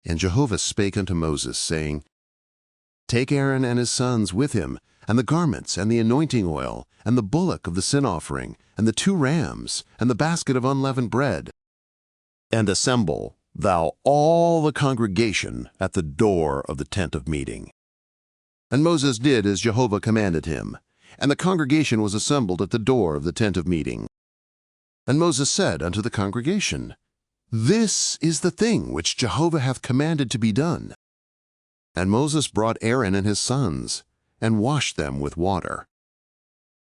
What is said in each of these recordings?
And Jehovah spake unto Moses, saying, Take Aaron and his sons with him, and the garments, and the anointing oil, and the bullock of the sin offering, and the 2 rams, and the basket of unleavened bread, and assemble thou all the congregation at the door of the tent of meeting. And Moses did as Jehovah commanded him, and the congregation was assembled at the door of the tent of meeting. And Moses said unto the congregation, This is the thing which Jehovah hath commanded to be done. And Moses brought Aaron and his sons, and washed them with water.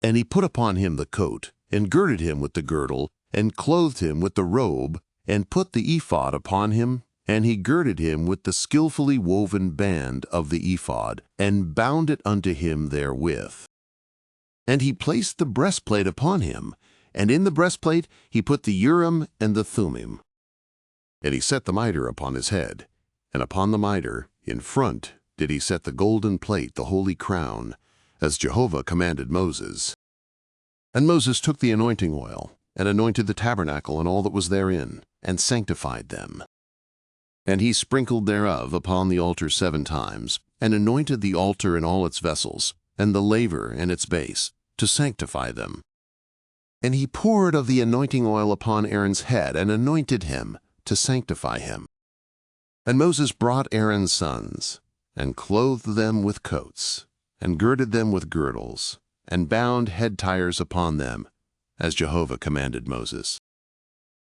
And he put upon him the coat, and girded him with the girdle, and clothed him with the robe, and put the ephod upon him, and he girded him with the skillfully woven band of the ephod, and bound it unto him therewith. And he placed the breastplate upon him, and in the breastplate he put the Urim and the Thummim. And he set the mitre upon his head, and upon the mitre, in front, did he set the golden plate, the holy crown, as Jehovah commanded Moses. And Moses took the anointing oil, and anointed the tabernacle and all that was therein, and sanctified them. And he sprinkled thereof upon the altar 7 times, and anointed the altar and all its vessels, and the laver and its base, to sanctify them. And he poured of the anointing oil upon Aaron's head, and anointed him, to sanctify him. And Moses brought Aaron's sons, and clothed them with coats, and girded them with girdles, and bound head tires upon them, as Jehovah commanded Moses.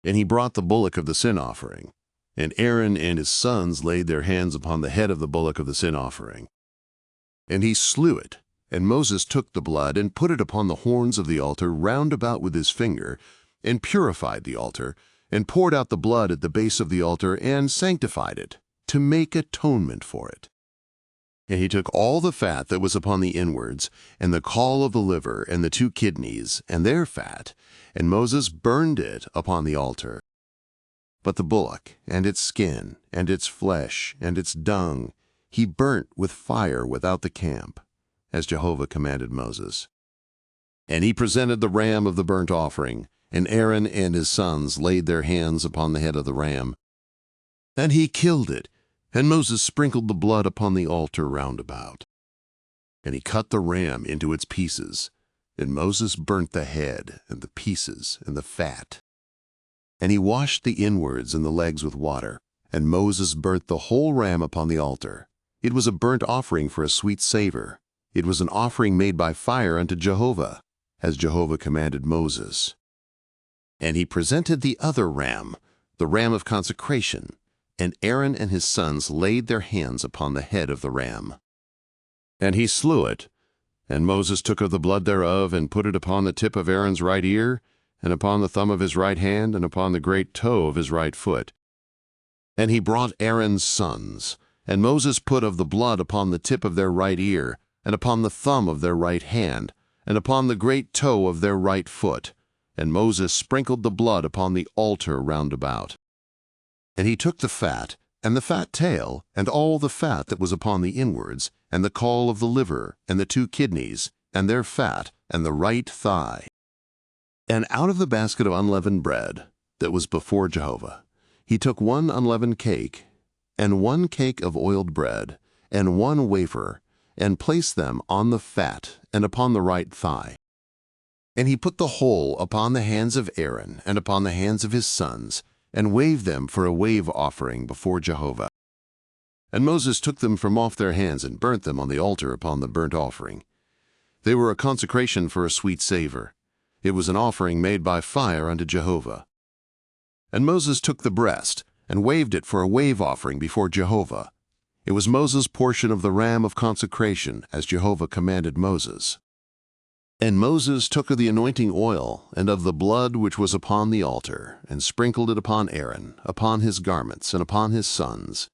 And he brought the bullock of the sin offering, and Aaron and his sons laid their hands upon the head of the bullock of the sin offering. And he slew it, and Moses took the blood, and put it upon the horns of the altar round about with his finger, and purified the altar, and poured out the blood at the base of the altar, and sanctified it, to make atonement for it. And he took all the fat that was upon the inwards, and the caul of the liver, and the 2 kidneys, and their fat, and Moses burned it upon the altar. But the bullock, and its skin, and its flesh, and its dung, he burnt with fire without the camp, as Jehovah commanded Moses. And he presented the ram of the burnt offering, and Aaron and his sons laid their hands upon the head of the ram. And he killed it, and Moses sprinkled the blood upon the altar round about. And he cut the ram into its pieces, and Moses burnt the head, and the pieces, and the fat. And he washed the inwards and the legs with water, and Moses burnt the whole ram upon the altar. It was a burnt offering for a sweet savor. It was an offering made by fire unto Jehovah, as Jehovah commanded Moses. And he presented the other ram, the ram of consecration, and Aaron and his sons laid their hands upon the head of the ram. And he slew it, and Moses took of the blood thereof, and put it upon the tip of Aaron's right ear, and upon the thumb of his right hand, and upon the great toe of his right foot. And he brought Aaron's sons, and Moses put of the blood upon the tip of their right ear, and upon the thumb of their right hand, and upon the great toe of their right foot. And Moses sprinkled the blood upon the altar round about. And he took the fat, and the fat tail, and all the fat that was upon the inwards, and the caul of the liver, and the 2 kidneys, and their fat, and the right thigh. And out of the basket of unleavened bread that was before Jehovah, he took 1 unleavened cake, and 1 cake of oiled bread, and 1 wafer, and placed them on the fat, and upon the right thigh. And he put the whole upon the hands of Aaron, and upon the hands of his sons, and waved them for a wave offering before Jehovah. And Moses took them from off their hands, and burnt them on the altar upon the burnt offering. They were a consecration for a sweet savor. It was an offering made by fire unto Jehovah. And Moses took the breast, and waved it for a wave offering before Jehovah. It was Moses' portion of the ram of consecration, as Jehovah commanded Moses. And Moses took of the anointing oil, and of the blood which was upon the altar, and sprinkled it upon Aaron, upon his garments, and upon his sons'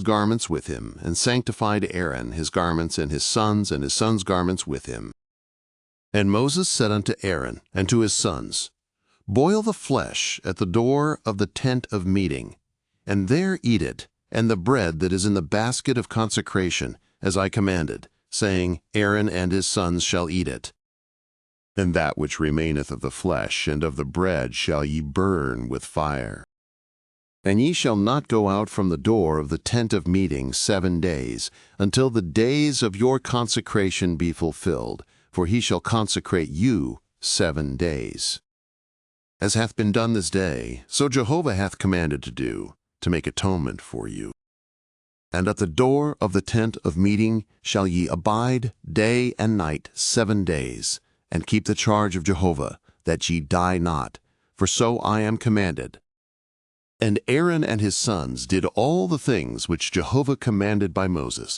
garments with him, and sanctified Aaron his garments, and his sons' garments with him. And Moses said unto Aaron and to his sons, Boil the flesh at the door of the tent of meeting, and there eat it, and the bread that is in the basket of consecration, as I commanded, saying, Aaron and his sons shall eat it. And that which remaineth of the flesh and of the bread shall ye burn with fire. And ye shall not go out from the door of the tent of meeting 7 days, until the days of your consecration be fulfilled, for he shall consecrate you 7 days. As hath been done this day, so Jehovah hath commanded to do, to make atonement for you. And at the door of the tent of meeting shall ye abide day and night 7 days, and keep the charge of Jehovah, that ye die not, for so I am commanded. And Aaron and his sons did all the things which Jehovah commanded by Moses.